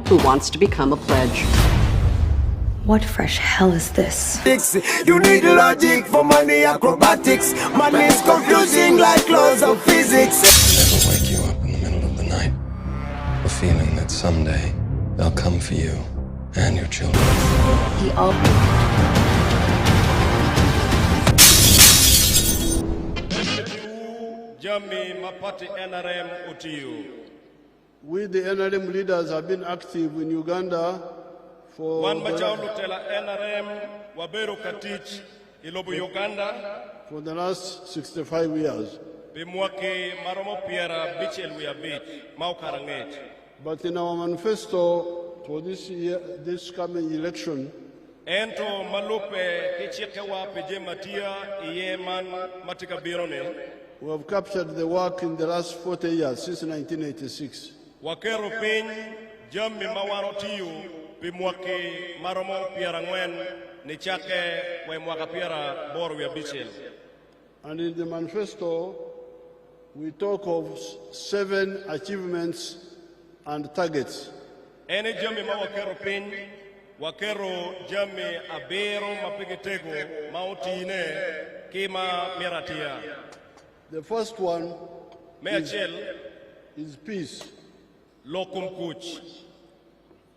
who wants to become a pledge. What fresh hell is this? You need logic for money acrobatics. Money is confusing like laws of physics. It'll wake you up in the middle of the night. A feeling that someday they'll come for you and your children. He all. We, the NRM leaders, have been active in Uganda for the last 65 years. But in our manifesto for this year, this coming election, we have captured the work in the last 40 years, since 1986. And in the manifesto, we talk of 7 achievements and targets. The first one is peace.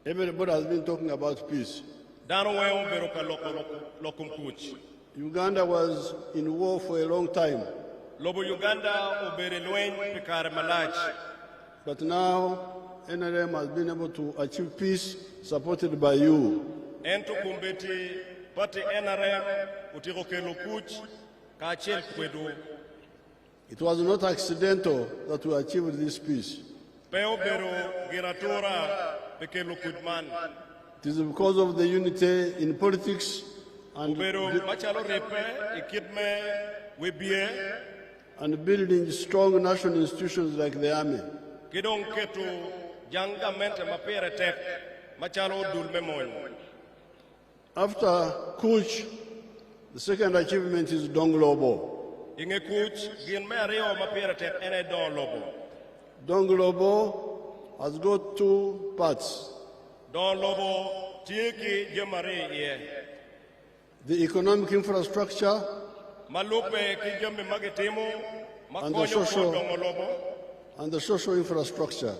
Everybody has been talking about peace. Uganda was in war for a long time. But now, NRM has been able to achieve peace, supported by you. It was not accidental that we achieved this peace. It is because of the unity in politics and building strong national institutions like the army. After Kuch, the second achievement is Donglobo. Donglobo has got 2 parts. The economic infrastructure and the social infrastructure.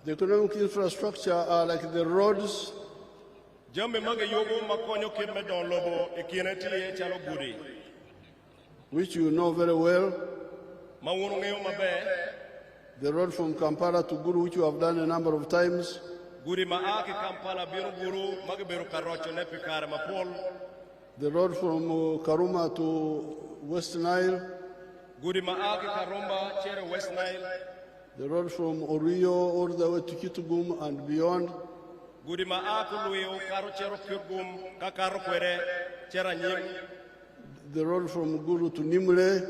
The economic infrastructure are like the roads, which you know very well. The road from Kampala to Gulu, which you have done a number of times. The road from Karuma to West Nile. The road from Orio all the way to Kitugum and beyond. The road from Gulu to Nimule.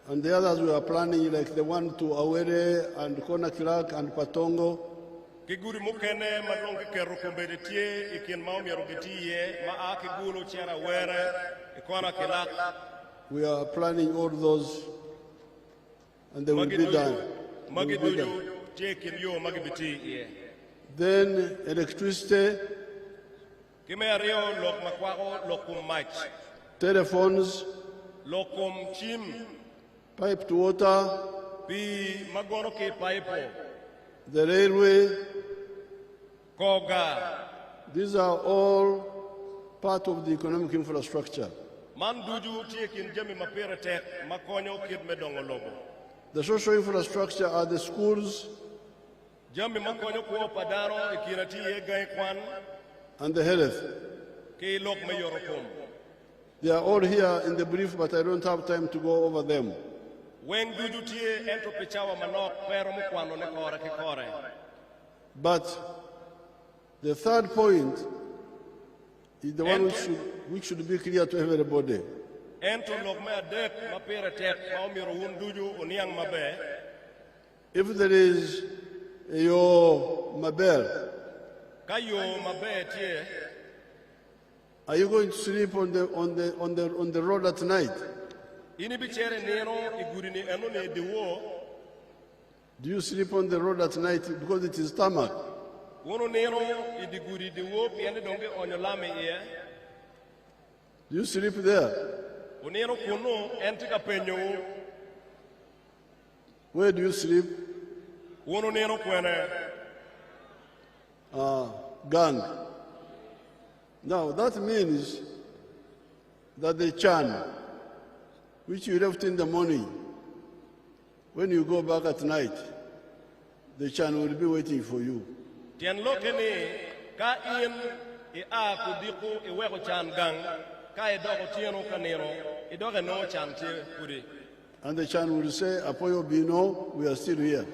And the others we are planning, like the one to Awere and Konakilak and Patongo. We are planning all those, and they will be done. Then electricity, telephones, pipe to water, the railway. These are all part of the economic infrastructure. The social infrastructure are the schools and the health. They are all here in the brief, but I don't have time to go over them. But the third point is the one which should be clear to everybody. If there is your mabel, are you going to sleep on the road at night? Do you sleep on the road at night because it is tarmac? Do Do you sleep there? Where do you sleep? Gang. Now that means that the Chan, which you left in the morning, when you go back at night, the Chan will be waiting for you. And the Chan will say, Apoyo Bino, we are still here.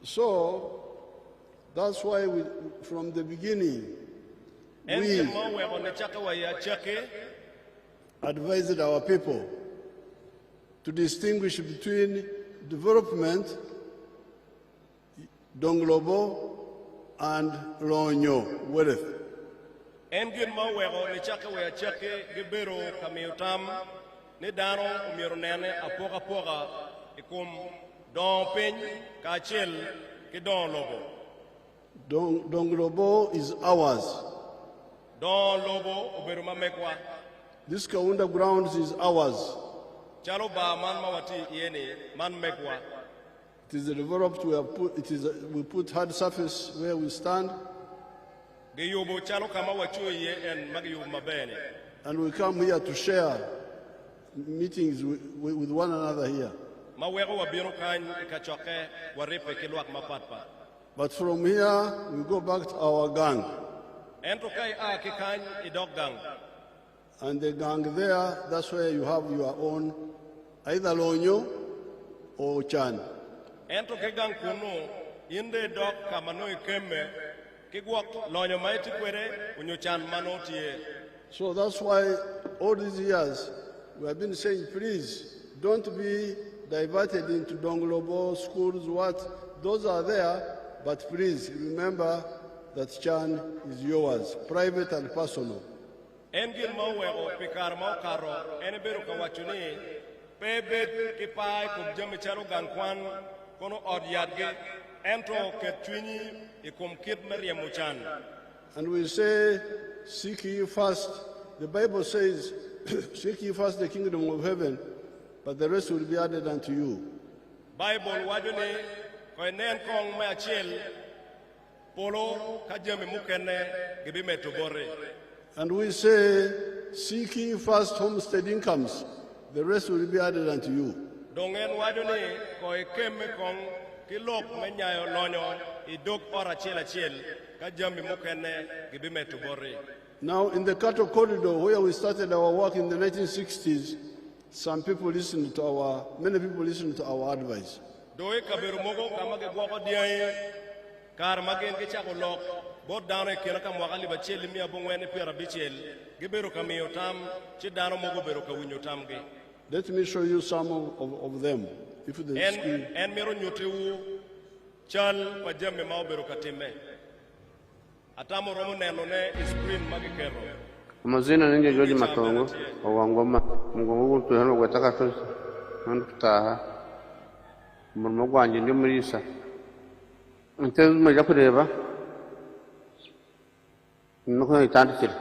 So, that's why we, from the beginning, we advised our people to distinguish between development, Donglobo, and Lonyo, wealth. Donglobo is ours. This Kaunda grounds is ours. It is developed, we put hard surface where we stand. And we come here to share meetings with one another here. But from here, we go back to our gang. And the gang there, that's where you have your own, either Lonyo or Chan. So that's why all these years we have been saying, please don't be diverted into Donglobo schools, what, those are there, but please remember that Chan is yours, private and personal. And we say, seek ye first. The Bible says, seek ye first the kingdom of heaven, but the rest will be added unto you. And we say, seek ye first homestead incomes, the rest will be added unto you. Now, in the cattle corridor where we started our work in the 1960s, some people listened to many people listened to our advice. Let me show you some of them. If they Amazina ninge George Matongo, Owangoma, Mungu to Hano Wataka, Taha, Murmogwanji, Marisa. Until my Japadeva, no Tantil.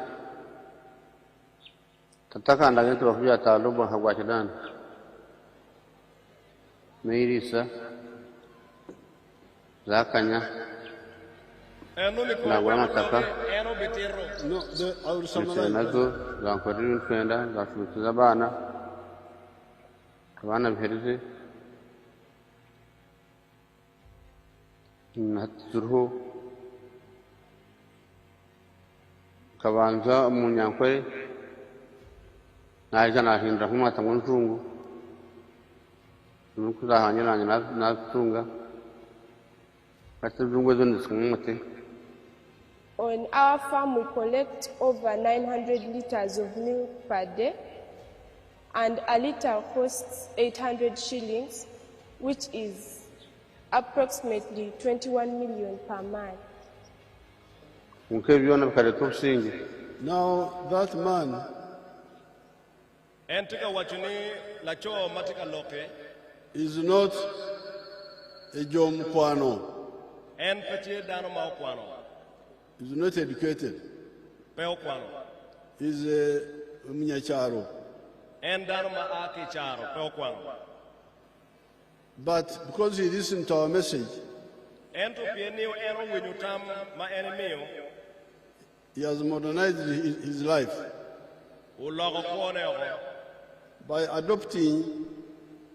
Tataka and Agent of Yata Lobo Hawachadan. Marisa, Zakanya. Naguamataka, no, our summarize. Nazo, Zankorin Fenda, Zabana, Kavana Perse, Natsurho, Kavanza, Munyankwe, Naizana Hindahuma Tamuntungu, Nukuza Hanyana, Natunga, Katunga in the Sumati. On our farm, we collect over 900 liters of milk per day, and a liter costs 800 shillings, which is approximately 21 million per month. Now, that man Entika wachuni lacho matika loke. Is not a Jom Kwano. En peti dano ma okwano. Is not educated. Pe okwano. Is a Mnyacharo. En dano ma aki charo. Pe okwano. But because he listened to our message, En to pienio eno winyutam ma enemio. he has modernized his life Ulogo kwone oko. by adopting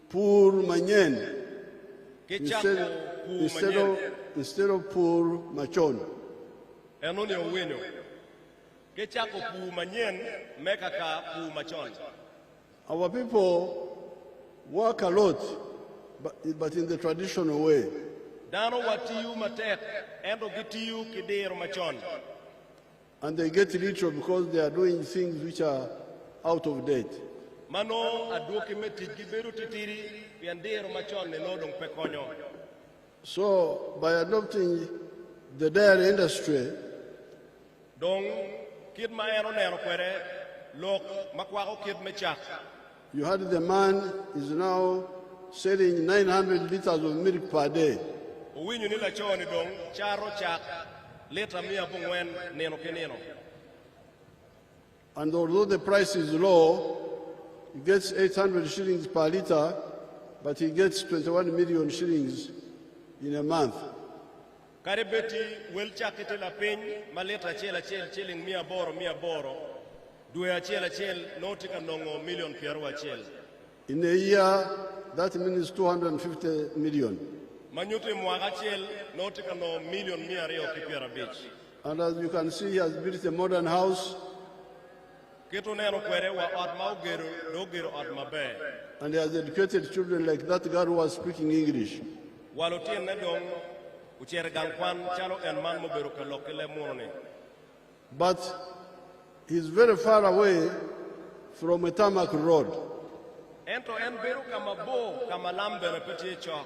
Poor Manyen Kichako pu manyen. instead of Poor Machon. Eno ni owinyo. Kichako pu manyen meka ka pu machon. Our people work a lot, but in the traditional way. Dano watiyu matek. Endo gitiyu kidero machon. And they get literal because they are doing things which are out of date. Mano aduoki meti giberu titiri yandero machon ne nodong pekonyo. So by adopting the dairy industry, Dong kid ma eno neno kwere lok makwako kid mechak. you had the man is now selling 900 liters of milk per day. Uwinyo ni lachoni dong charo chak leta mia bungwen neno keneno. And although the price is low, he gets 800 shillings per liter, but he gets 21 million shillings in a month. Karibeti wel chakete la peny maleta chela chilling mia boro. Due achel notika nongo million pieru achel. In a year, that means 250 million. Manyuti mwaga chel notika no million mia reo kipiera beach. And as you can see, he has built a modern house, Kitu neno kwere wa atma ugeru dogero atma be. and he has educated children like that girl who was speaking English. Walotien ne dong uchere gangkwan chalo en man moberu ke lokele murni. But he's very far away from a tarmac road, Ento en beru kama bo kama lambe repeti chok.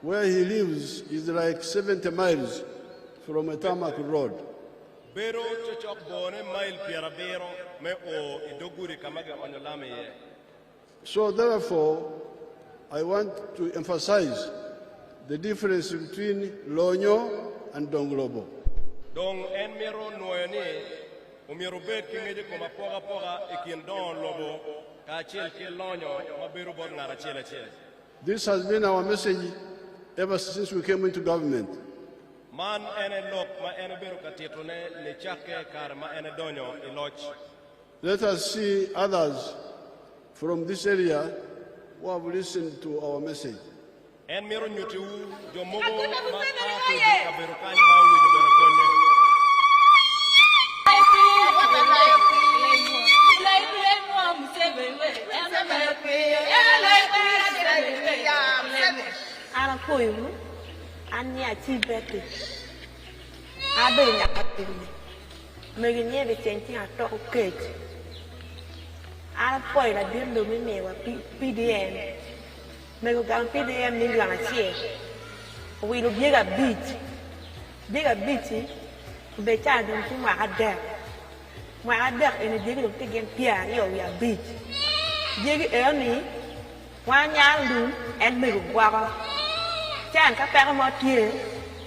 where he lives is like 70 miles from a tarmac road. Beru chochok bone mail piera bero me o idoguri kamage onyolame ye. So therefore, I want to emphasize the difference between Lonyo and Donglobo. Dong en miro noyoni umiro bet kingeje koma poga ikin don lobo ka chel ke lonyo maberu bod ngara chele. This has been our message ever since we came into government. Man ene lok ma ene beru katitone ne chake kar ma ene donyo iloch. Let us see others from this area who have listened to our message. En miro nyuti u jomogo ma ka beru kanyi ma uwi beru konye. Ana koyu ani ati bete abe nya patini megi nye be tenti ato kete ana poi la dindo mi mewa PDM mego gan PDM ni la tie we lo biega beat be cha dum ti ma ada ene digi lo tegen pia yo ya beat digi eni wanya lu en mego gwa chan ka pe mo tie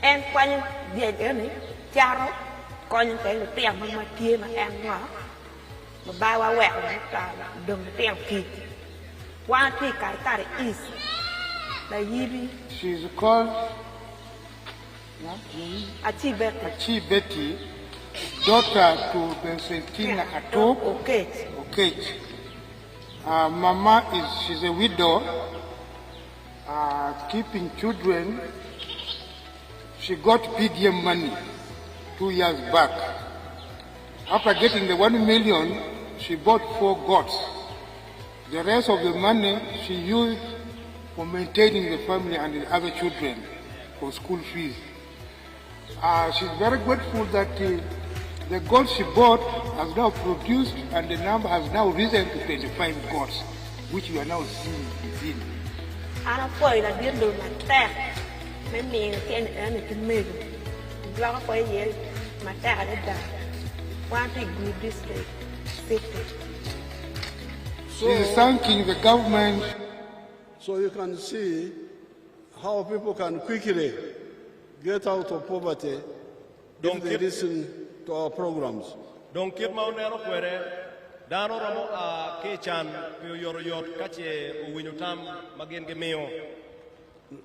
en kwany die eni charo kon te lo tiang ma tie ma en no ma ba wa we ta dum tiang ki wa ti ka is la yibi. She's called Achi Betty, daughter to Bensentina Ato. Okay. Mama she's a widow, keeping children. She got PDM money 2 years back. After getting the 1 million, she bought 4 goats. The rest of the money she used for maintaining the family and the other children for school fees. She's very grateful that the goats she bought has now produced and the number has now risen to 25 goats, which we are now seeing within. Ana poi la dir do ma ter me mi ten ene ti me gla ko ye ma ter da want to good district 50. She's thanking the government. So you can see how people can quickly get out of poverty if they listen to our programs. Donc kit ma onero kwere dano ramo a kechan yo yot kache winyo tam magen gemeo.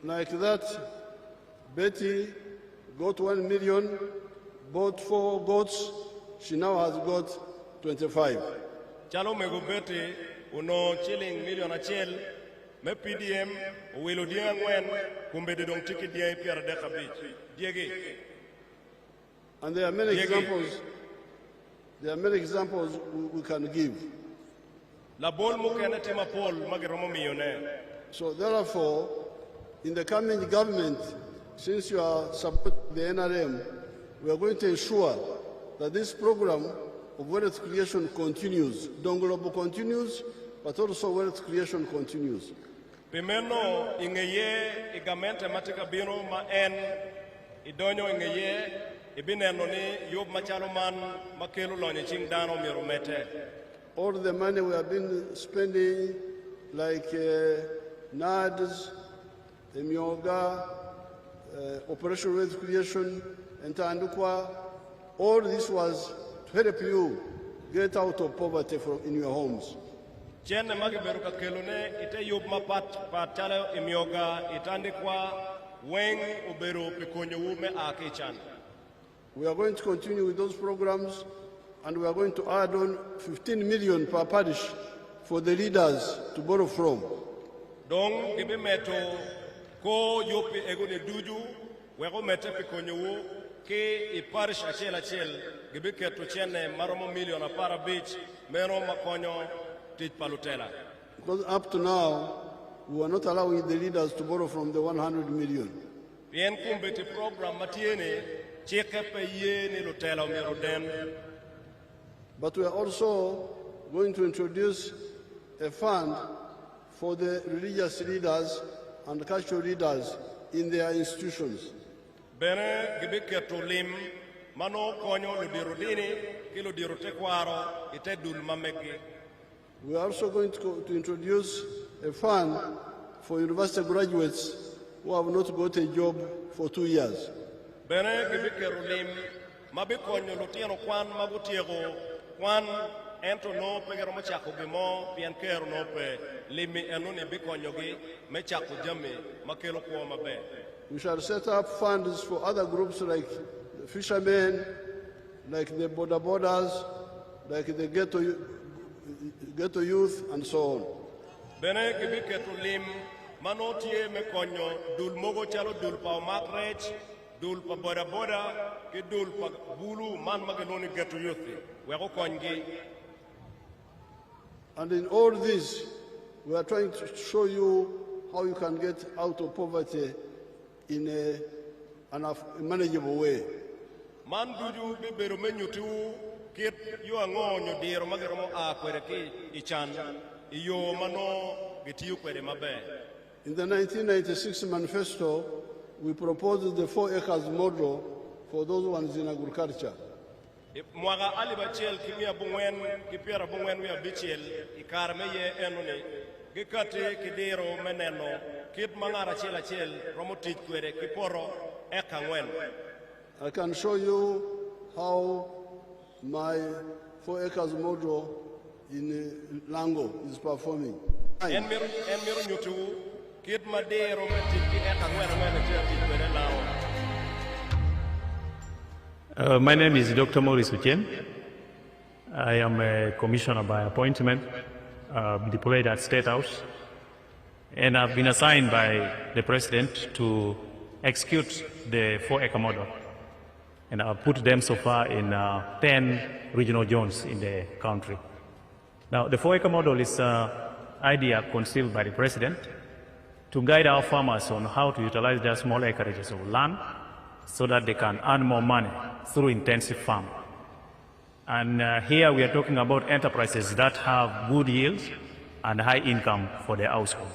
Like that, Betty got 1 million, bought 4 goats. She now has got 25. Chalo mego Betty uno chilling million achel me PDM wilo dia ngwen kumbe de dong tiki dia piara de kabich diege. And there are many examples. There are many examples we can give. La bol mo kena tema pol magiromo millionaire. So therefore, in the coming government, since you are supporting the NRM, we are going to ensure that this program of wealth creation continues. Dongolobo continues, but also wealth creation continues. Pimeno ingeye igamente matika bino ma en idonyo ingeye ibineno ni yob machalo man makelo lonye ching dano miro mete. All the money we have been spending, like NADS, Emioga, Operation Wealth Creation, and Tandukwa, all this was to help you get out of poverty in your homes. Chen magi beru ka kelone ite yob mapat patalo Emioga itandikwa weng oberu pikonyo ume akechan. We are going to continue with those programs, and we are going to add on 15 million per parish for the leaders to borrow from. Dong gibi meto ko yopi egone duju wego mete pikonyo ke I parish achel gibi keto chene maromo million para beach mero makonyo tij palutela. Because up to now, we are not allowing the leaders to borrow from the 100 million. Bien kumbeti program matiene cheke pe ye ni lutela mero den. But we are also going to introduce a fund for the religious leaders and cultural leaders in their institutions. Bene gibi keto lim mano konyo ludiro dini ki ludiro tekwaro ite dul mamegi. We are also going to introduce a fund for university graduates who have not got a job for 2 years. Bene gibi kero lim mabi konyo lutieno kwan magutiego kwan ento no pegero machako gimo pien kero no pe limi enuni bi konyo gi mechako jami makelo kwa mabe. We shall set up funds for other groups like the fishermen, like the border borders, like the ghetto youth, and so on. Bene gibi keto lim manotie me konyo dul mogo chalo dul pa makrech dul pa boda ki dul pa Gulu man mageloni ghetto youth wego kongi. And in all this, we are trying to show you how you can get out of poverty in a manageable way. Man duju be beru menyutu kit yo angonyo diro magero mo akwere ki ichan iyo mano gitiyu kwere mabe. In the 1996 manifesto, we proposed the 4 acres model for those ones in agriculture. Mwaga alibachel kimia bungwen kipiara bungwen wia bichel ikarme ye enuni gikati kidiro meneno kit mangara chel romotich kwere kiporo eka ngwen. I can show you how my 4 acres model in Lango is performing. En miru nyutu kit madero metiki eka ngwen chel kwere lao. My name is Dr. Maurice Uchien. I am a commissioner by appointment, deployed at State House, and I've been assigned by the President to execute the 4-acre model. And I've put them so far in 10 regional zones in the country. Now, the 4-acre model is an idea conceived by the President to guide our farmers on how to utilize their small acreages of land so that they can earn more money through intensive farming. And here we are talking about enterprises that have good yields and high income for their household.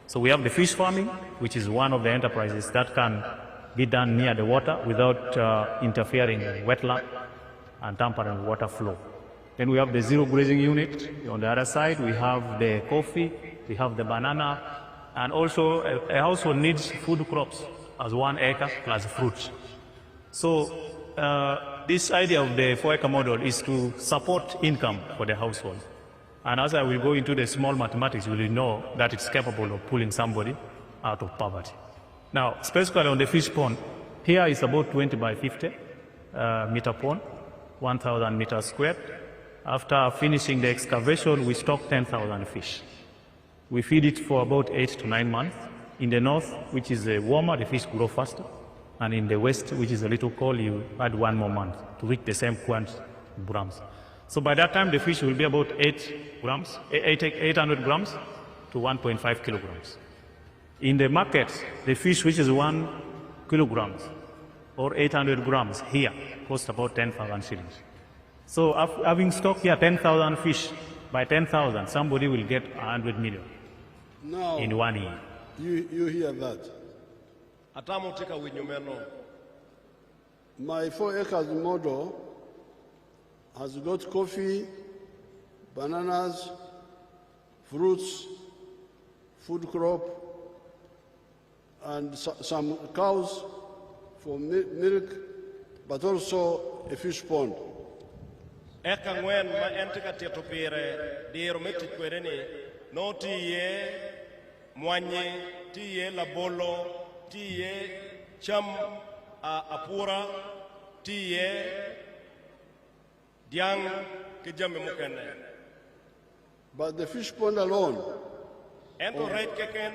So we have the fish farming, which is one of the enterprises that can be done near the water without interfering with wetland and tampering with water flow. Then we have the zero grazing unit. On the other side, we have the coffee, we have the banana, and also a household needs food crops as 1 acre plus fruits. So this idea of the 4-acre model is to support income for the household. And as I will go into the small mathematics, you will know that it's capable of pulling somebody out of poverty. Now, specifically on the fish pond, here is about 20 by 50 meter pond, 1,000 meters squared. After finishing the excavation, we stock 10,000 fish. We feed it for about 8 to 9 months. In the north, which is warmer, the fish grow faster. And in the west, which is a little cold, you add 1 more month to reach the same quantity of grams. So by that time, the fish will be about 800 grams to 1.5 kilograms. In the market, the fish which is 1 kilograms or 800 grams here costs about 10,000 shillings. So having stock here 10,000 fish, by 10,000, somebody will get 100 million now, in 1 year. You hear that? My 4 acres model has got coffee, bananas, fruits, food crop, and some cows for milk, but also a fish pond. Eka ngwen ma entika tieto pire diero metik kwereni no tiye mwanye tiye labolo tiye cham apura tiye diang kijambe mukene. But the fish pond alone ento right keken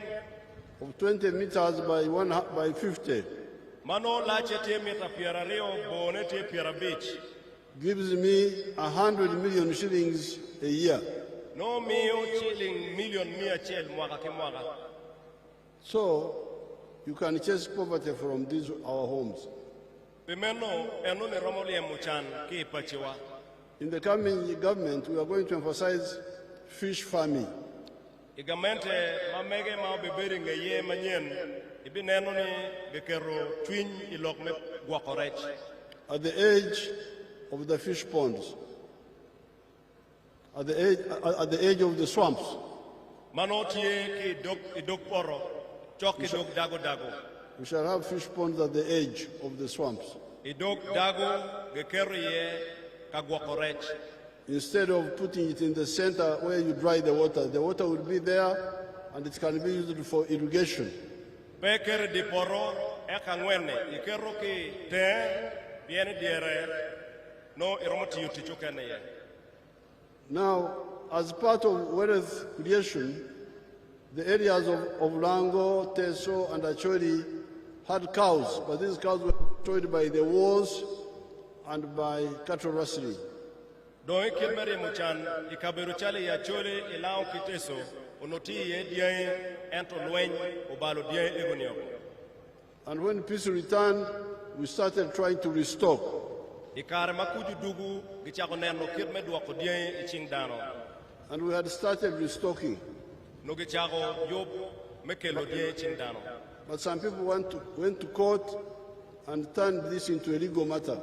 of 20 meters by 50 mano lache tie mita piera rio bone tie piera beach gives me 100 million shillings a year. No mio shilling million mia chel mwaka ki mwaka. So you can chase poverty from these our homes. Pimeno eno ne romoli emuchan ki pachiwa. In the coming government, we are going to emphasize fish farming. Igamente mamege ma beberi ngeye manyen ibineno ni gekero twin ilok me gwakorech. At the edge of the fish ponds, at the edge of the swamps. We shall have fish ponds at the edge of the swamps. Instead of putting it in the center where you dry the water will be there and it can be used for irrigation. Now, as part of wealth creation, the areas of Lango, Teso, and Acholi had cows, but these cows were destroyed by the wars and by cattle rustling. And when peace returned, we started trying to restock. And we had started restocking. But some people went to court and turned this into a legal matter.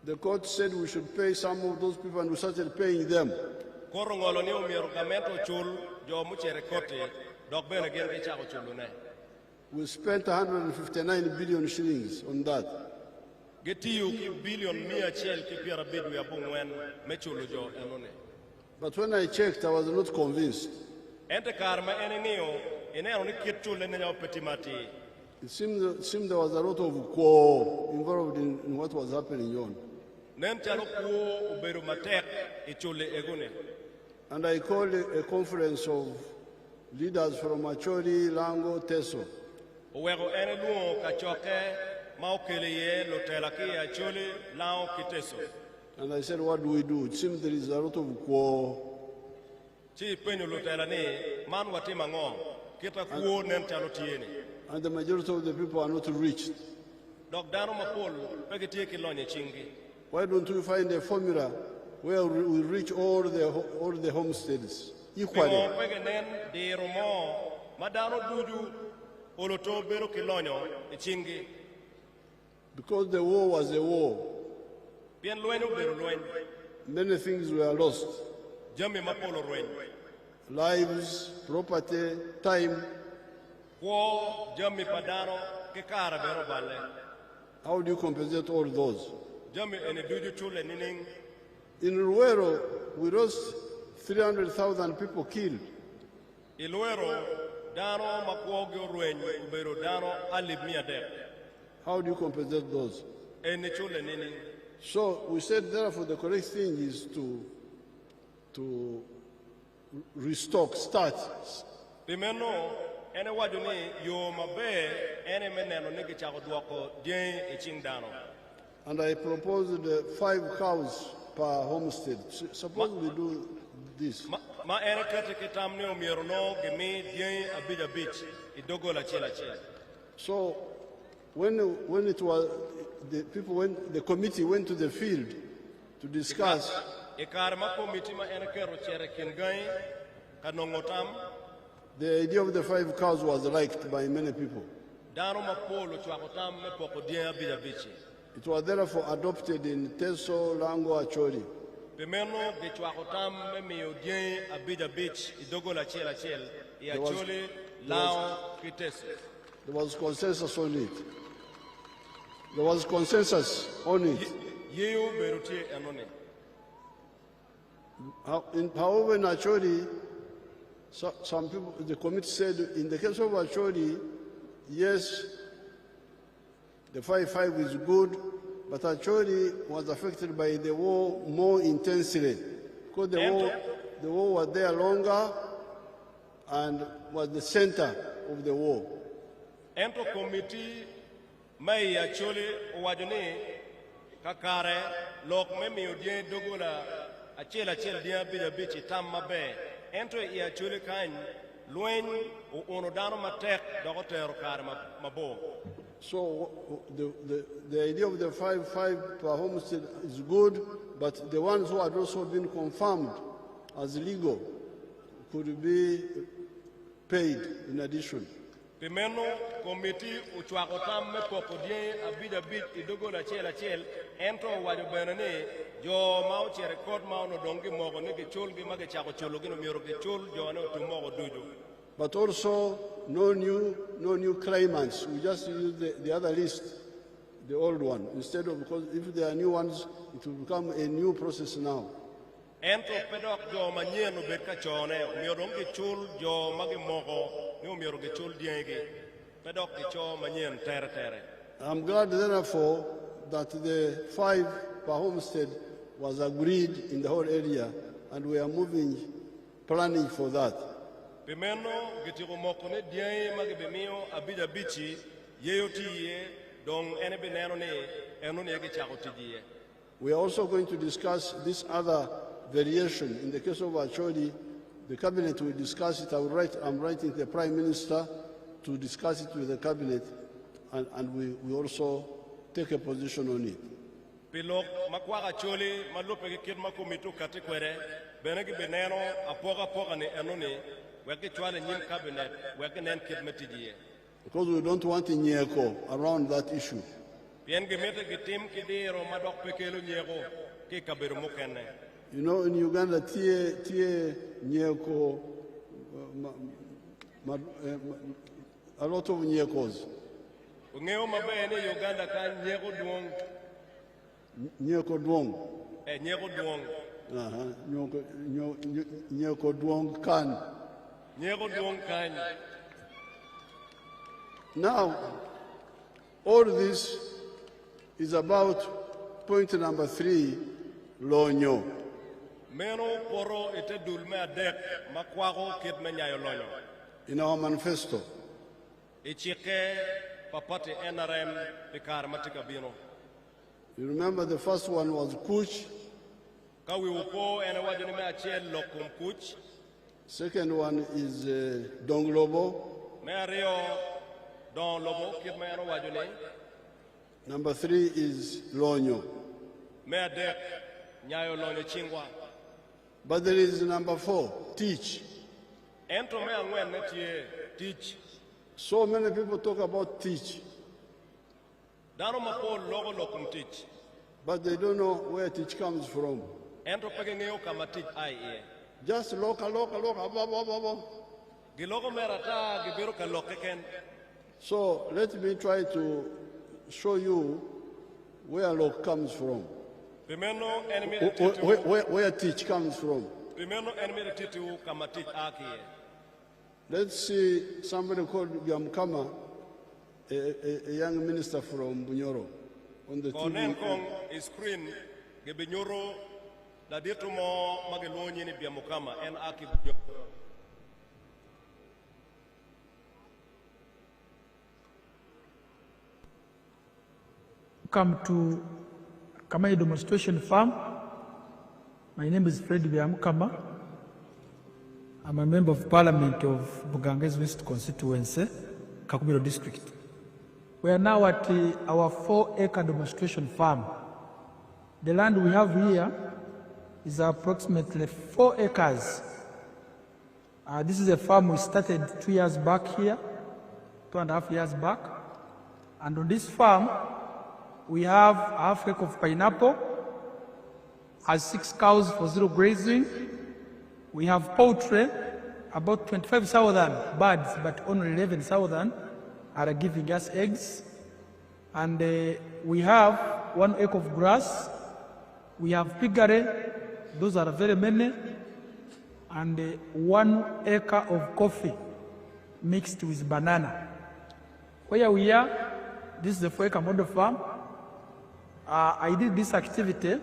The court said we should pay some of those people, and we started paying them. We spent 159 billion shillings on that. But when I checked, I was not convinced. It seemed there was a lot of quarrel involved in what was happening on. And I called a conference of leaders from Acholi, Lango, Teso. And I said, what do we do? It seems there is a lot of quarrel. And the majority of the people are not reached. Why don't we find a formula where we reach all the homesteads equally? Because the war was a war, Bien lweny obedo lweny. many things were lost. Jami mapolo rweny. Lives, property, time. Kwo jami padano ke kara bero bale. How do you compensate all those? Jami ene duju chule nining. In Ruero, we lost 300,000 people killed. Ilwero dano makwogo rweny obedo dano alib miadek. How do you compensate those? Ene chule nining. So we said, therefore, the correct thing is to restock, start. Pimeno ene wajuni yo mabe ene meneno nigi chako duoko dien iching dano. And I proposed 5 cows per homestead. Suppose we do this. Ma ene kete kitam ne umiero no gemi dien abija beach idogo la chela chela. So when it was the people, when the committee went to the field to discuss, Ikarma committee ma ene kero chere kingai kanongotam. The idea of the 5 cows was liked by many people. Dano mapolo chwakotam me poko dien abija beach. It was therefore adopted in Teso, Lango, Acholi. Pimeno ge chwakotam me miyo dien abija beach idogo la chela chel iachole lao kitese. There was consensus on it. There was consensus on it. Yeo berutie anone. However, in Acholi, some people, the committee said, in the case of Acholi, yes, the 5-5 is good, but Acholi was affected by the war more intensely because the war was there longer and was the center of the war. Ento committee mai Acholi wajone kakare lok memi odie dogola achela dia bija bichi tam mabe. Ento Acholi kan lwen o onodano matek dogotero kare mabo. So the idea of the 5-5 per homestead is good, but the ones who had also been confirmed as legal could be paid in addition. Pimeno committee uchwakotam me pokodie abida bit idogo la chel ento wajo benane jo mau chere kod mau no dongi mogo ne ge chul gi mage chako chulo gi no miro ge chul jo ne to mogo duju. But also no new claimants. We just use the other list, the old one, instead of, because if there are new ones, it will become a new process now. Ento pedok jo manyeno bet ka chone miro dongi chul jo mage mogo ne miro ge chul dienge pedok ge cho manyen tere. I'm glad therefore that the 5 per homestead was agreed in the whole area, and we are planning for that. Pimeno gitiko mokone diye magebemio abija bichi yeyotiye dong ene beneno ne enun yege chakotiye. We are also going to discuss this other variation. In the case of Acholi, the cabinet will discuss it. I'm writing to the Prime Minister to discuss it with the cabinet, and we also take a position on it. Pilok makwa Acholi malupe ke kirma komito katekwere benegi beneno apoga ne enune. Because we don't want in Nyeko around that issue. You know, in Uganda, tie Nyeko, a lot of Nyekos. Nyeko Duong. Nyeko Duong Kan. Now, all this is about point number 3, Lonyo. In our manifesto. You remember the first one was Kuch. Second one is Donglobo. Number 3 is Lonyo. But there is number 4, Teach. So many people talk about Teach. Dano mapol logo lokum teach. but they don't know where teach comes from. Ento pegengeo kama teach IE. Just local, abo. Gilogo merata gibiro kalokeken. So let me try to show you where loc comes from, Pimeno enemy where teach comes from. Pimeno enemy titu kama teach aki. Let's see somebody called Yamkama, a young minister from Bunyoro, on the Konen TV. kong screen gibinyoro da ditumo magelonyi ni biamukama en aki. Come to Kamai demonstration farm. My name is Fred Byamukama. I'm a member of parliament of Buganges West constituency, Kakubiro district. We are now at our 4-acre demonstration farm. The land we have here is approximately 4 acres. This is a farm we started 2 years back here, 2.5 years back. And on this farm, we have half acre of pineapple, has 6 cows for zero grazing. We have poultry, about 25,000 birds, but only 11,000 are giving us eggs. And we have 1 acre of grass. We have piggery, those are very many. And 1 acre of coffee mixed with banana. Where we are, this is the 4-acre model farm. I did this activity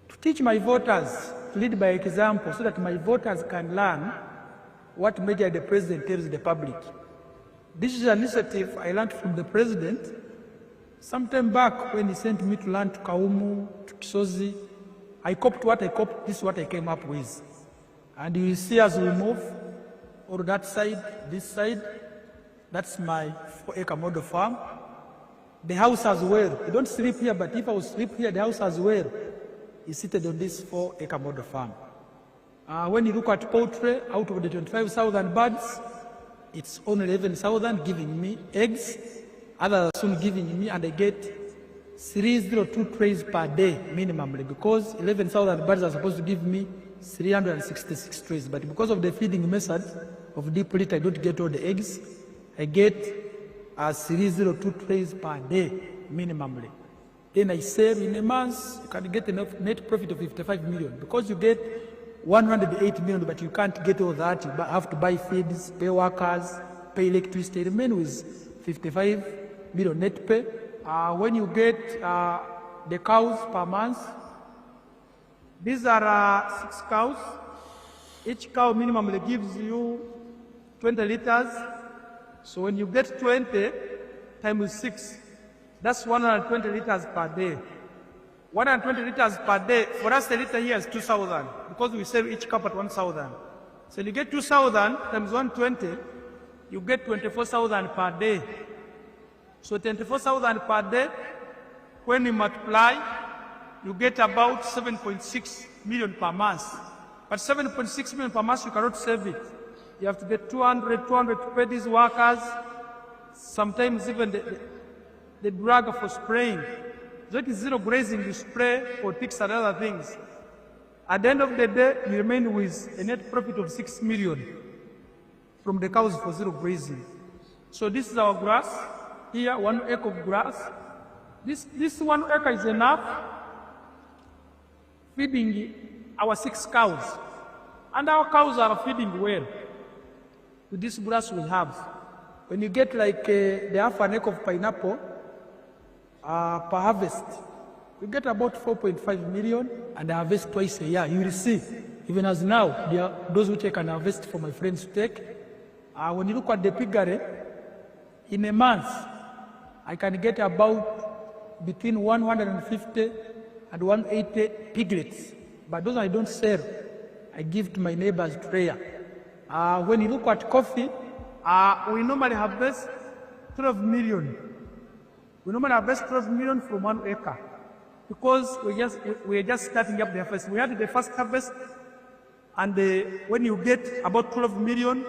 to teach my voters, to lead by example, so that my voters can learn what measure the president tells the public. This is an initiative I learned from the president sometime back when he sent me to learn to Kaumu, to Kisozi. I copied what I copied, this is what I came up with. And you will see as we move, or that side, this side, that's my 4-acre model farm. The house as well. You don't sleep here, but if I would sleep here, the house as well is seated on this 4-acre model farm. When you look at poultry, out of the 25,000 birds, it's only 11,000 giving me eggs. Others are soon giving me, and I get 302 trays per day minimally, because 11,000 birds are supposed to give me 366 trays. But because of the feeding method of deep litter, I don't get all the eggs. I get 302 trays per day minimally. Then I sell in a month, you can get a net profit of 55 million, because you get 108 million, but you can't get all that. You have to buy feeds, pay workers, pay electricity, remain with 55 million net pay. When you get the cows per month, these are 6 cows. Each cow minimally gives you 20 liters. So when you get 20 times 6, that's 120 liters per day. 120 liters per day, for us a liter here is 2,000, because we sell each cup at 1,000. So you get 2,000 times 120, you get 24,000 per day. So 24,000 per day, when you multiply, you get about 7.6 million per month. But 7.6 million per month, you cannot save it. You have to get 200 to pay these workers, sometimes even the drug for spraying. That is zero grazing, you spray for ticks and other things. At the end of the day, you remain with a net profit of 6 million from the cows for zero grazing. So this is our grass. Here, 1 acre of grass. This 1 acre is enough feeding our 6 cows. And our cows are feeding well with this grass we have. When you get like the half an acre of pineapple, per harvest, we get about 4.5 million, and I harvest twice a year. You will see, even as now, there are those which I can harvest for my friends to take. When you look at the piggery, in a month, I can get about between 150 and 180 piglets. But those I don't sell, I give to my neighbors to rear. When you look at coffee, we normally harvest 12 million. We normally harvest 12 million from 1 acre, because we're just starting up the harvest. We had the first harvest, and when you get about 12 million,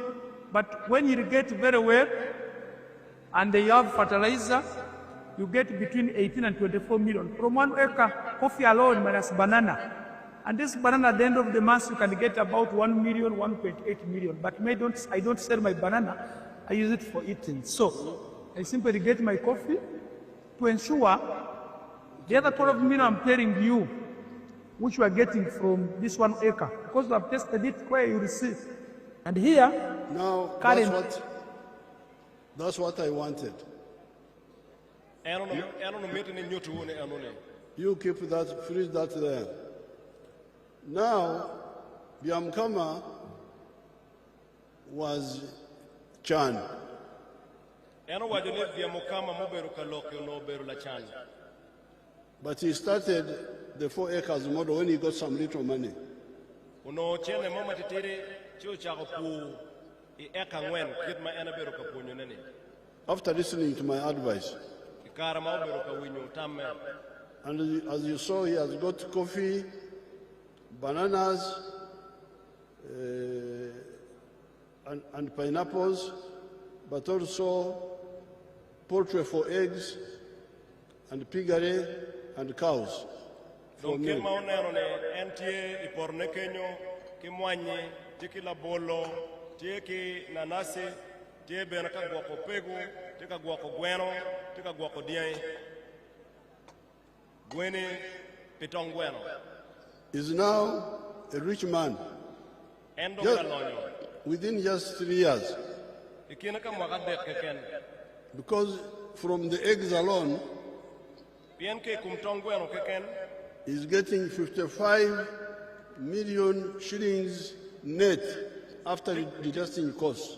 but when you irrigate very well, and you have fertilizer, you get between 18 and 24 million. From 1 acre, coffee alone minus banana. And this banana at the end of the month, you can get about 1 million, 1.8 million. But I don't sell my banana, I use it for eating. So I simply get my coffee to ensure the other 12 million I'm telling you, which we are getting from this 1 acre, because we have tested it where you receive. And here, now that's what I wanted. You keep that, freeze that there. Now, Byamkama was Chan. But he started the 4 acres model when he got some little money. After listening to my advice, and as you saw, he has got coffee, bananas, and pineapples, but also poultry for eggs, and piggery, and cows. For milk. Is now a rich man. Within just 3 years. Because from the eggs alone, he's getting 55 million shillings net after deducting costs.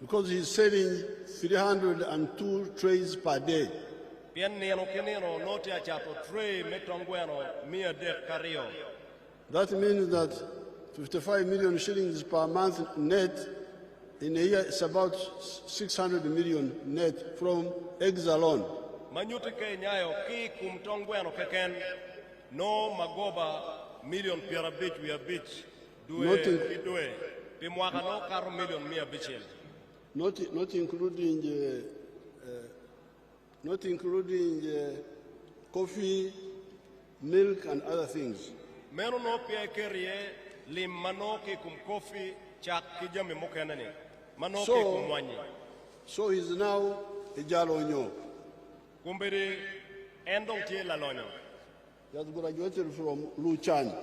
Because he's selling 302 trays per day. That means that 55 million shillings per month net in a year is about 600 million net from eggs alone. Not including coffee, milk, and other things. So he's now a Jalonyo. He has graduated from Luchan.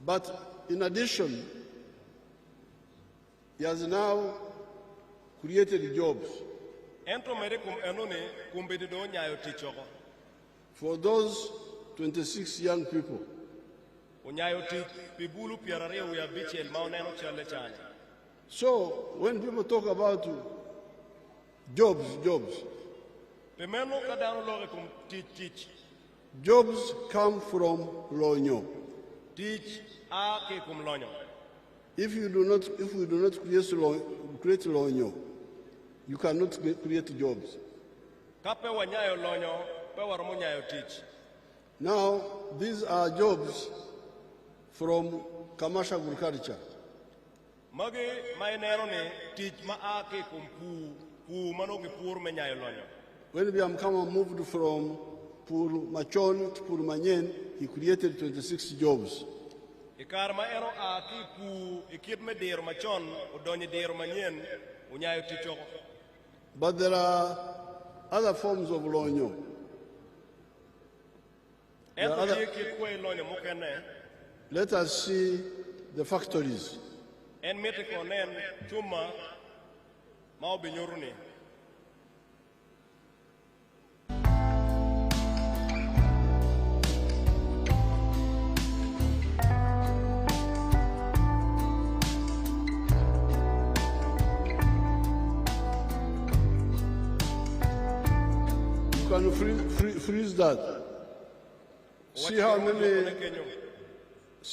But in addition, he has now created jobs for those 26 young people. So when people talk about jobs come from Lonyo. If we do not create Lonyo, you cannot create jobs. Now, these are jobs from commercial agriculture. When Byamkama moved from Pur Machon to Pur Manyen, he created 26 jobs. But there are other forms of Lonyo. Let us see the factories. You can freeze that. See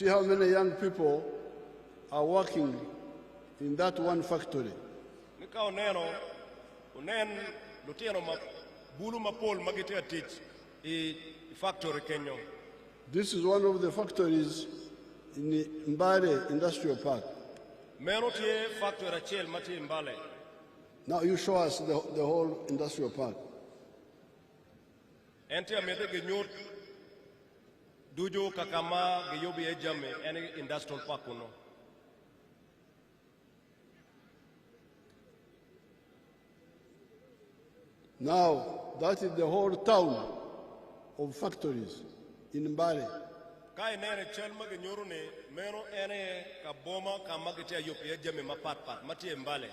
how many young people are working in that one factory. This is one of the factories in the Mbale Industrial Park. Meno tie factory achiel mati Mbale. Now you show us the whole industrial park. Enti amede genyot dujo kakama geyobi ejame any industrial park uno. Now, that is the whole town of factories in Mbale. Kai nene chelma genyoru ne meno ene kaboma kamagite yopi ejame mapat mati Mbale.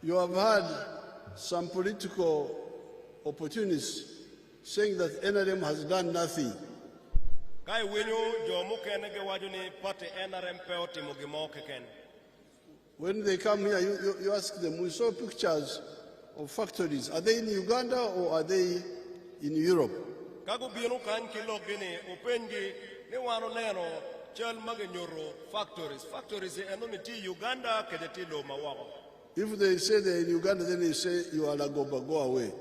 You have had some political opportunists saying that NRM has done nothing. Kai winyo jomo kene ge wajuni pati NRM peoti mugimo keken. When they come here, you ask them, we saw pictures of factories. Are they in Uganda or are they in Europe? Kago bino kan kilo gini upengi ni wano neno chel magenyoro factories eno ni ti Uganda kedeti lo mawako. If they say they're in Uganda, then they say you are Lagoba, go away.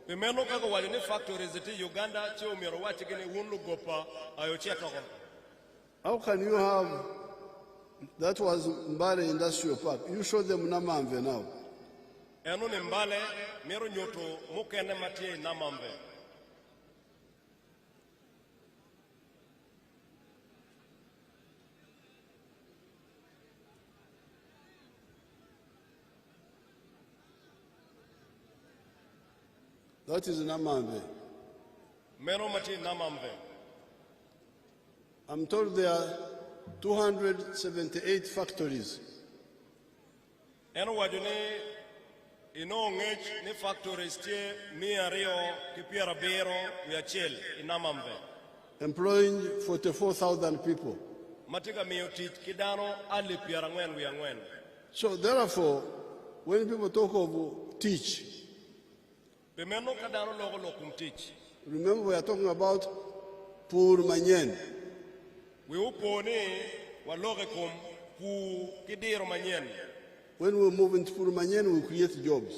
Pimeno kago wali ni factories ti Uganda che umiro wachi gini wunlu gopa ayochia toko. How can you have, that was Mbale Industrial Park. You show them Namamve now. Eno ni Mbale miro nyoto mukene matie Namamve. That is Namamve. Meno mati Namamve. I'm told there are 278 factories. Eno wajuni ino ngech ni factories tie miario kipiera bero wiachel inamamve. Employing 44,000 people. Matika miotit kidano ali piera ngwen wiangwen. So therefore, when people talk of teach, Pimeno kadano logo lokum teach. remember we are talking about Pur Manyen. We upone waloge kum pu kidiro manyen. When we move into Pur Manyen, we create jobs.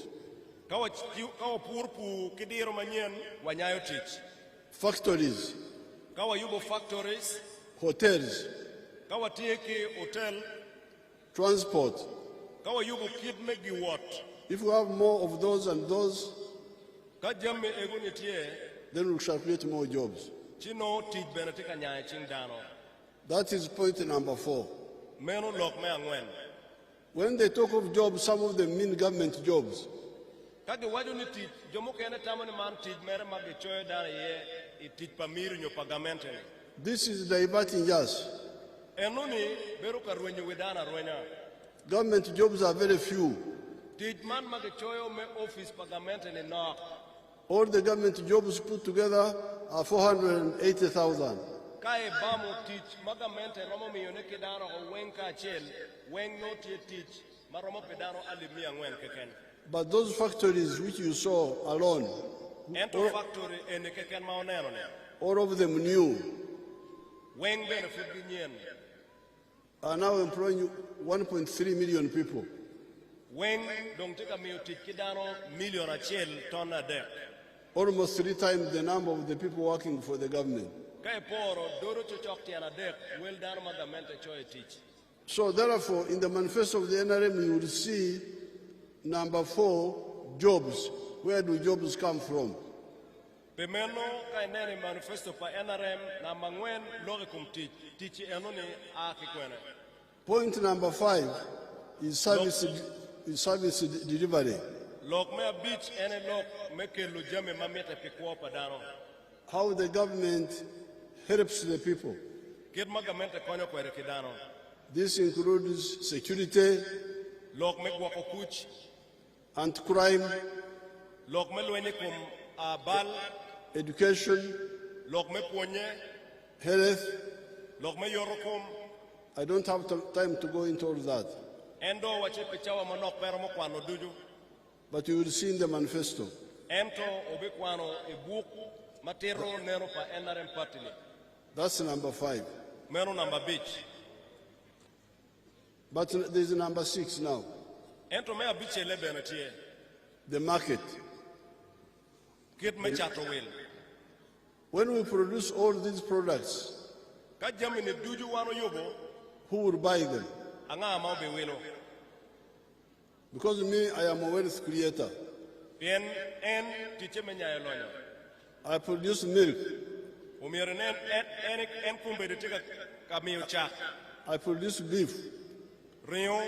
Kawa pur pu kidiro manyen wanyayo teach. Factories, Kawa yubo factories, hotels, kawa tieki hotel, transport. kawa yubo kid megi what. If we have more of those and those, Kajame egunitie then we shall create more jobs. chino teach benetika nyaya ching dano. That is point number 4. Meno lok me angwen. When they talk of jobs, some of them mean government jobs. Kage waju ni teach jomo kene tamani man teach mere magi choyo dana ye I teach pamiru nyo pagamente. This is diverting us. Enuni beru ka ruenyo wedana ruenya. Government jobs are very few. Teach man magi choyo me office pagamente ni na. All the government jobs put together are 480,000. Kae bamu teach magamente romo miyone kidano o wenka chel weng no teach maromo pedano alimia ngwen keken. But those factories which you saw alone, Ento factory ene keken maoneno ne. all of them new, Weng benefit ginyen. are now employing 1.3 million people. Weng dong tika miyo teach kidano million achel tona dek. Almost 3 times the number of the people working for the government. Kay poro doro chochok tiana dek wel dano magamente choy teach. So therefore, in the manifesto of the NRM, you will see number 4, jobs. Where do jobs come from? Pemeno kay nene manifesto pa NRM na mangwen loge kum teach. Teach enoni aki kwene. Point number 5 is service delivery. Lok me beach ene lok meke lujame mamete pikwa padano. How the government helps the people. Kid magamente konyo kwere kidano. This includes security, Lok me gwako kuch. anti-crime, Lok me lweni kum bal. education, Lok me ponye. health. Lok me yorokum. I don't have time to go into all that. Endo wache pichawa manok pero mo kwano duju. But you will see in the manifesto. Ento obikwano ibuk matero nero pa NRM party. That's number 5. Meno number beach. But there's number 6 now, Ento me beach elebe na tie. the market. Kid me chato will. When we produce all these products, Ka jami ni duju wano yobo. Who will buy them? Anga mau be welo. Because me, I am a wealth creator. Bien en tiche menya yelonyo. I produce milk. Umire en kumbe de tika kamiyo cha. I produce beef. Rio.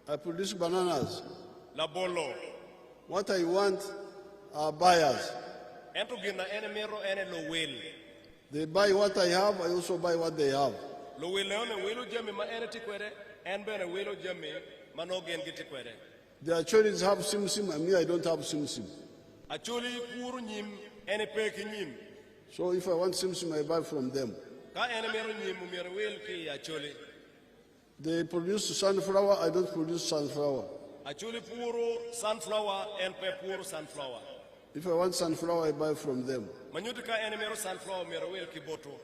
I produce bananas. La bolo. What I want are buyers. Ento gina ene mero ene lo wel. They buy what I have, I also buy what they have. Lo wel ene welo jami ma ene tikwere, en bene welo jami ma no gen gitikwere. The Achoris have sim and me, I don't have sim. Acholi puru nyim ene peki nyim. So if I want sim, I buy from them. Ka ene mero nyim umere wel ki acholi. They produce sunflower, I don't produce sunflower. Acholi puru sunflower en pe puru sunflower. If I want sunflower, I buy from them. Manyuti ka ene mero sunflower mero wel ki boto.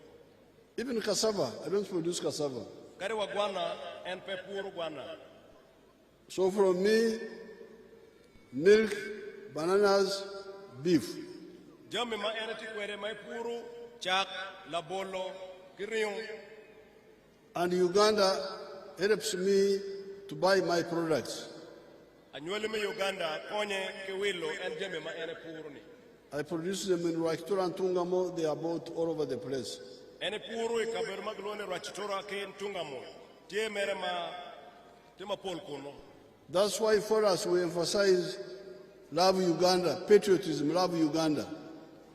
Even cassava, I don't produce cassava. Kare wa guana en pe puru guana. So from me, milk, bananas, beef. Jami ma ene tikwere mai puru, chak, labolo, kiriyon. And Uganda helps me to buy my products. Anywele me Uganda konye kewilo en jami ma ene puru ni. I produce them in Rwakitora and Tungamo, they are both all over the place. Ene puru ikaber maglone Rwakitora ke Tungamo. Tie mere ma, tie ma pol kuno. That's why for us we emphasize love Uganda, patriotism, love Uganda.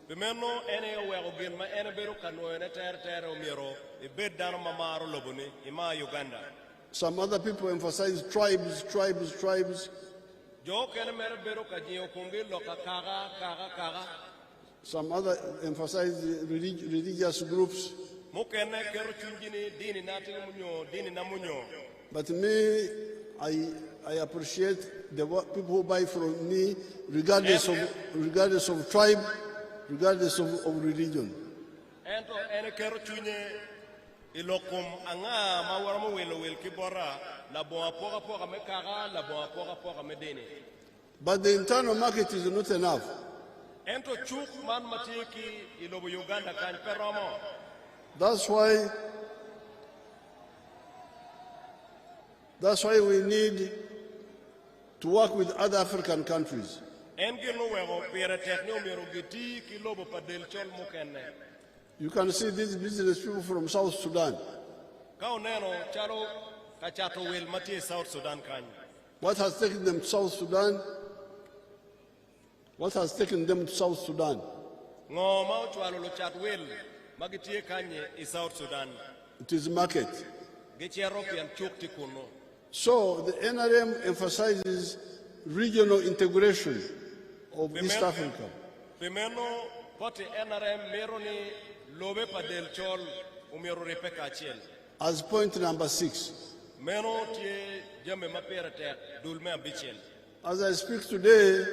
Bimeno ene wego gen ma ene beru kano ene ter omiro ibed dano mamaro lobuni ima Uganda. Some other people emphasize tribes. Jo kene mere beru kajiyo kungi loka kaga. Some other emphasize religious groups. Mukene keru chunjini dini nati munyo, dini na munyo. But me, I appreciate the people who buy from me, regardless of tribe, regardless of religion. Ento ene keru chunye ilokum anga mawaramu wel kibora la boa poga me kaga la boa poga me dini. But the internal market is not enough. Ento chuk man matiki ilobo Uganda kan peromo. That's why we need to work with other African countries. You can see these business people from South Sudan. What has taken them to South Sudan? What has taken them to South Sudan? It is market. So the NRM emphasizes regional integration of East Africa. As point number 6. As I speak today,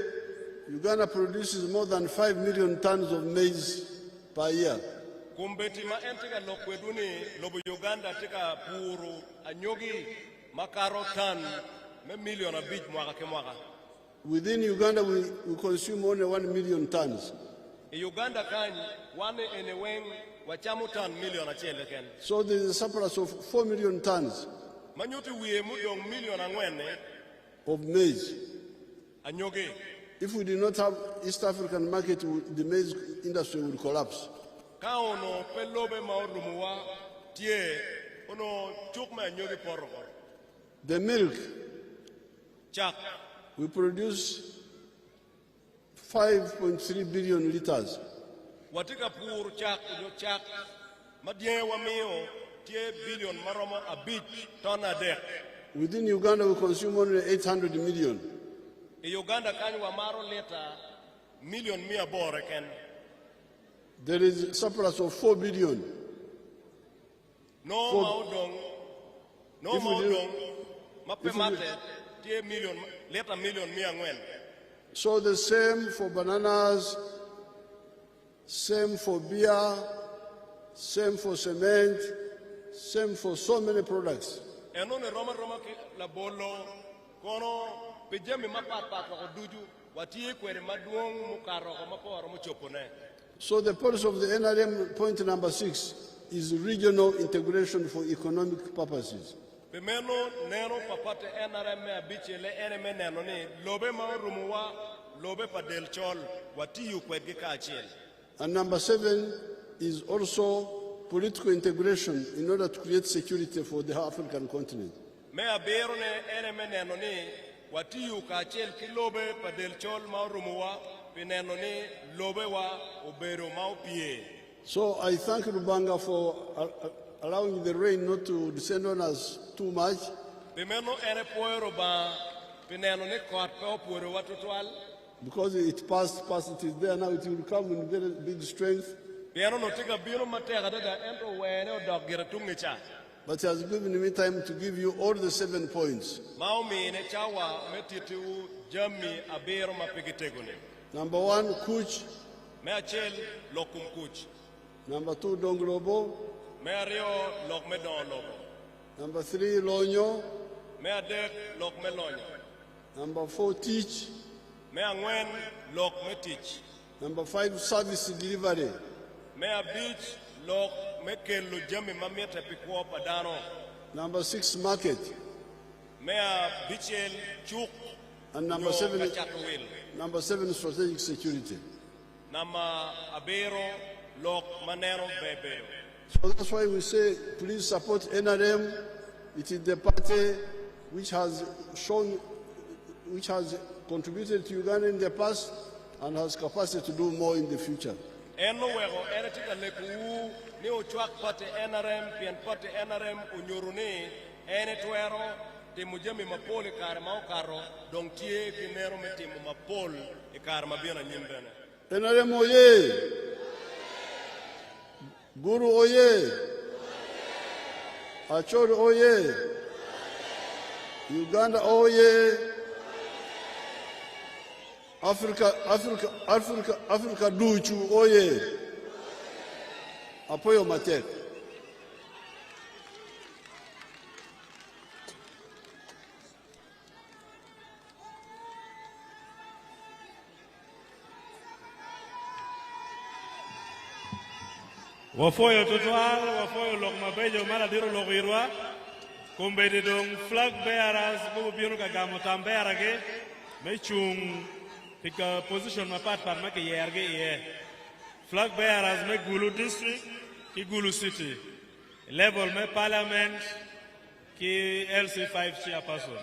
Uganda produces more than 5 million tons of maize per year. Uganda tika puru anyogi makaro tan me million a bit mwaka ke mwaka. Within Uganda we consume only 1 million tons. Uganda kan one eneweng wachamu tan million a chele ken. So there is a surplus of 4 million tons. Manyuti wiye mudong million angwene of maize. Anyogi. If we did not have East African market, the maize industry would collapse. Kaono pelobe maurumuwa tie ono chukma nyogi porgo. The milk. Chak. We produce 5.3 billion liters. Watika pur chak chak madie wamio tie billion maroma a bit ton a day. Within Uganda we consume only 800 million. In Uganda kan wa maro leta million mia bore ken. There is a surplus of 4 billion. No maudong, no maudong, mapemate, tie million, leta million mia ngwen. So the same for bananas, same for beer, same for cement, same for so many products. Enone Roma la bolo, kono pejemi mapat ko duju, watie kwere maduong mukaro ko maporo mo chopone. So the policy of the NRM, point number 6, is regional integration for economic purposes. Pimeno neno papate NRM abichele NM neno ni lobe ma rumuwa lobe pa del chol watiyu kwedge kachiel. And number 7 is also political integration in order to create security for the African continent. Me abero ne NM neno ni watiyu kachiel ki lobe pa del chol ma rumuwa pineno ni lobe wa obero ma opie. So I thank Lubanga for allowing the rain not to descend on us too much. Because it passed, it is there now, it will come in very big strength. But he has given me time to give you all the 7 points. Number 1, Kuch. Number 2, Donglobo. Number 3, Lonyo. Number 4, Teach. Number 5, Service Delivery. Number 6, Market. And number 7, Strategic Security. So that's why we say, please support NRM. It is the party which has contributed to Uganda in the past and has capacity to do more in the future. NRM oye! Guru oye! Achor oye! Uganda oye! Africa duchu oye! Apoyo Matek. Wafoyo totoal, wafoyo lok mabejo mara diro lok irwa. Kumbe de dong flag bearers bubu bionu kagamo tambera ge. Mechung pika position mapat par make yerge ye. Flag bearers me Gulu district ki Gulu city. Level me parliament ki LC5 chairperson.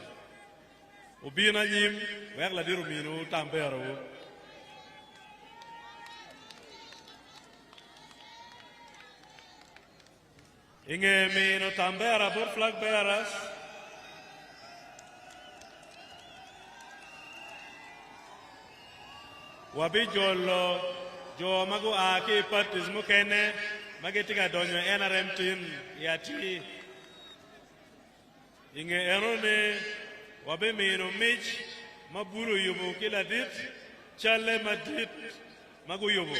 Ubina nyim wer la diro minu tambera wo. Inge mino tambera por flag bearers. Wabi jolo jo mago aki partismo kene magetika donyo NRM team yati. Inge erone wabi mino mich maburu yubo kila dit chale madit mago yubo.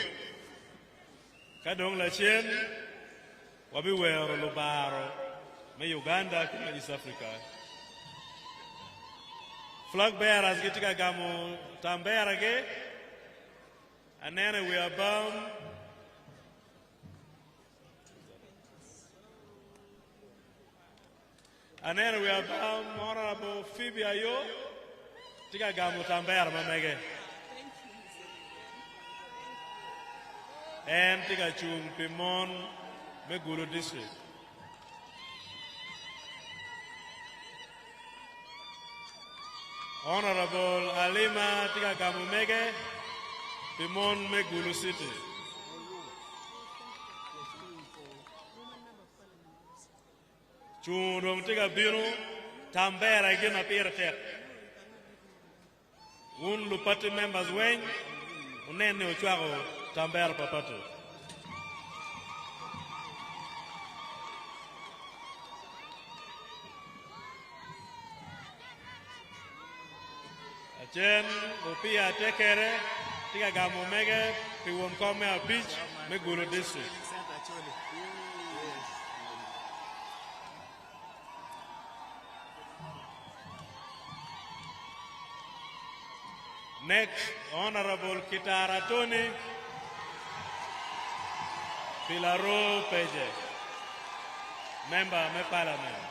Kadong la chen wabi wero lubaro me Uganda kuma East Africa. Flag bearers gitika gamo tambera ge. And then we are bound Honorable Phoebe Ayo tika gamu tambera mamege and tika chung Pimon me Gulu district. Honorable Alima tika gamu mege Pimon me Gulu city. Churong tiga biru tambera gina pirtek. Un lupati members wen unene uchwago tambera papatu. Achen upia tekere tiga gamo mege piwon kome a beach me Gulu district. Next, Honorable Kitara Tony Pilaro Peje. member me parliament.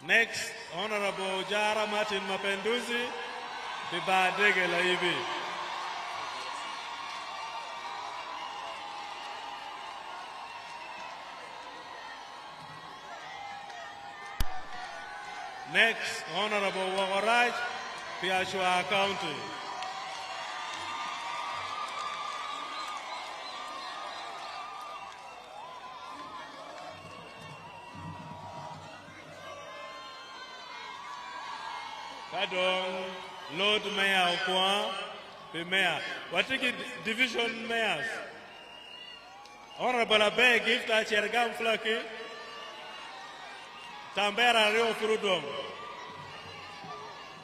Next, Honorable Jara Martin Mapenduzi, Biba Dege Laibi. Next, Honorable Wagoraj, Piashua County. Kadong, Lord Mayor Okwa, the mayor. Watiki division mayors. Honorable Abe, gift a Chergam Flaki, Tambera Rio Furudom.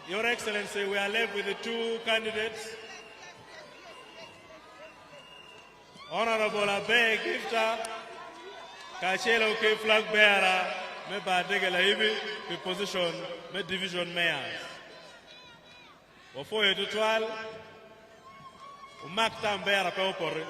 Your Excellency, we are left with the two candidates. Honorable Abe, gifter, Kachelo K flag bearer, me Badegela Ibi, the position, me division mayors. Before you do trial, Mark Tambera Peopore.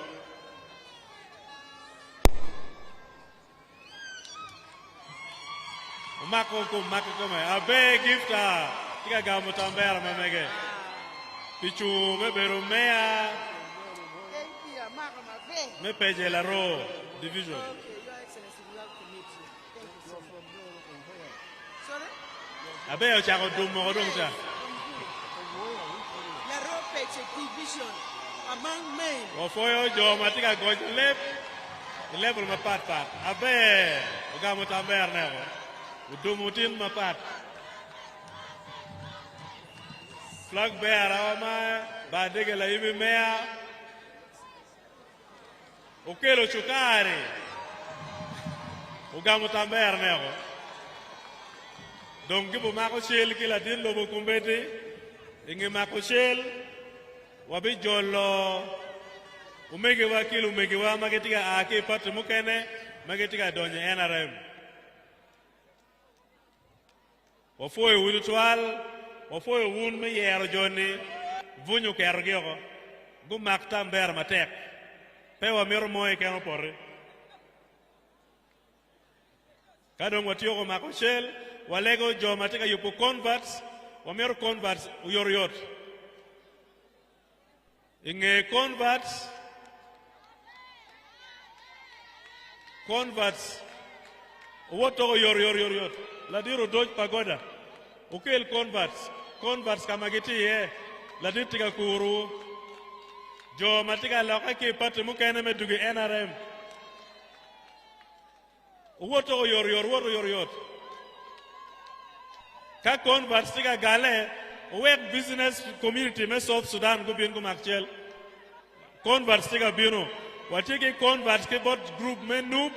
Mako come, Abe gifter, Tika Gamu Tambera Mamege. Pichu, me Berumea, me Pejelaro, division. Abe Ochako Dumo Odongcha. Division among men. Ofoyo jo matika go level mapat. Abe ogamo tamber nego. Udumutin mapat. Flag bearer ma badege la ibi mea. Okelo chukari. Ogamo tamber nego. Donc bu mako shel kila din lobo kumbeti. Inge mako shel wabi jolo umege wakil umege wa magetiga ake patu mukene magetiga donye NRM wafoye wulutwal wafoye wun me yer joni vunyu kergego gu makta mber matek pe wa mero moy keno porre kadon watiyo ko makoshel walego jo mateka yupo converts wa mero converts uyoriot Inge converts, what are your, Ladiro Dodge Pagoda, Ukel converts Kamagiti, Laditika Kuru, Jo Matika Lakaki Patimukane to the NRM. What are your, Ka converts Tika Gale. Web business community me South Sudan go bien go makchel converts tiga bino watiki converts ke bot group me noob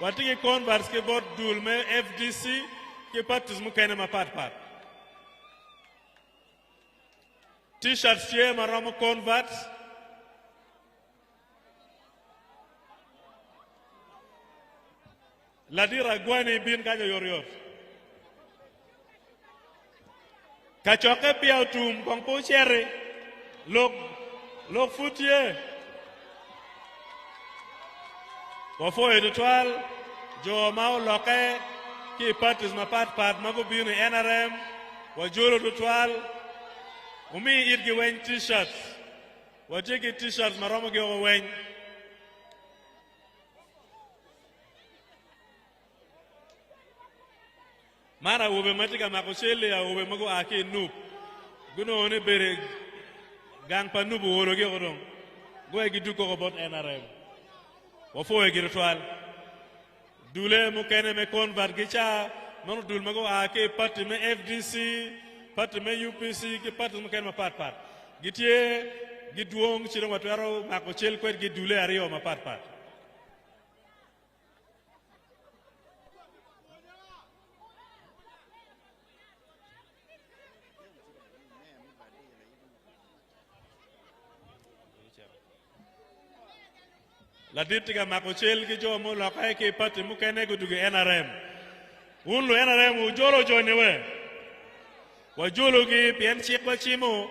watiki converts ke bot dul me FDC ke patus mu kene ma pat t-shirts tie maramo converts ladira gwani bin kaja yor Kachoke pia utum kongpo chere lok futie wafo edutwal jo mau loke ki patis mapat mago bini NRM wajuro tutwal umi irgi wen t-shirts wajigi t-shirts maromo gyo wen Mara ube matika makoshele ya ube mago ake noob. Guno one bere gang pa noob wolo ge odong. Go egi du ko bot NRM. Wafo egi ritual. Dule mo kene me convert gicha manu dul mago ake parti me FDC, parti me UPC, ki parti mo kene ma pat. Gitie giduong chiro matwaro makoshel kwet gidule ario ma pat. La ditiga makochel ki jo mo la kai ki pati mu kene go duge NRM unlo NRM u jolo joni we wa jolo gi pien chik ba chimo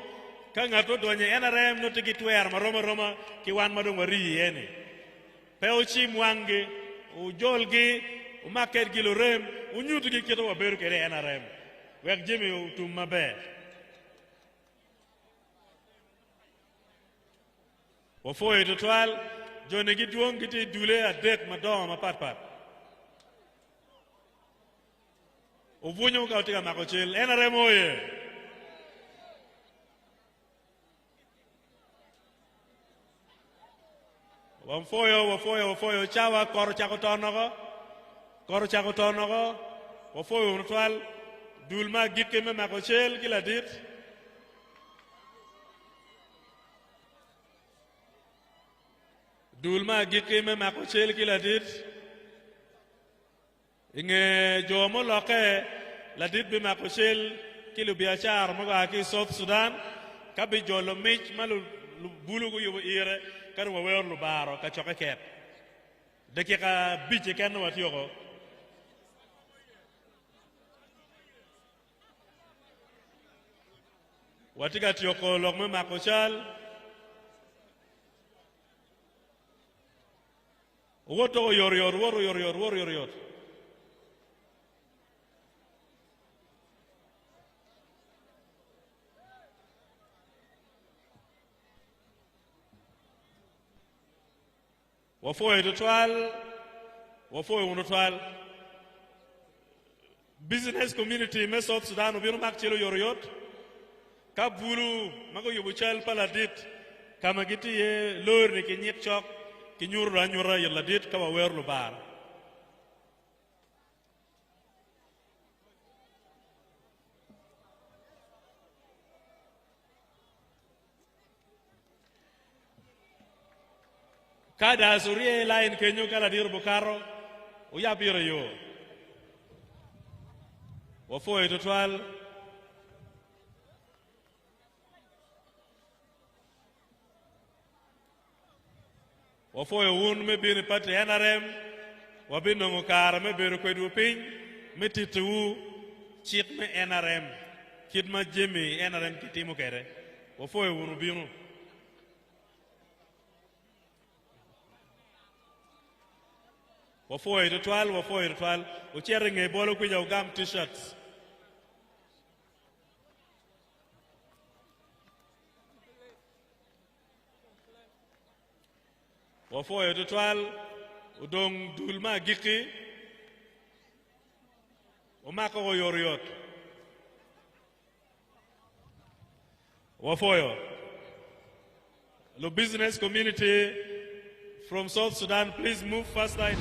ka ngato donye NRM no tigi twer maroma ki wan madong wari yene Peochi mwangi, ujolgi, umaket gilorem, unyutu gi kito waberu kere NRM. Wek Jimmy utumabe. Wafoye tutwal, jone giduong giti dule adek madong mapatpat. Uvunyo kautika makochil, NRM oye. Wafoyo, chawa koro chakotonogo, wafoyo unutwal, dulma gitke me makochil kila dit. Dulma gitke me makochil kila dit. Inge jomo loke la dit be makochil kilu biachar maga ki South Sudan, kabi jolo mich malu bulu gu yubo ire. Karo wawer lu baro ka choke ket deke ka bije ken wat yoko watiga tiyoko lokme makochal woto yor wafoye unutwal business community me South Sudan ubino makchelo yoriot ka bulu mago yubuchal paladit kama giti ye lor ni kinyit chok kinyura nyura yeladit ka wawer lu bar kada surie lain kenyo kala dir bukaro uya biro yo wafoye tutwal wafoye un me bini pati NRM wabino ngukara me biro kwedu ping me titu chit me NRM kit ma Jimmy NRM kitimu kere wafoye unu bino wafoye tutwal uchere nge bolo kuja ugam t-shirts wafoye tutwal udong dulma giki umako go yoriot wafoyo the business community from South Sudan, please move first line.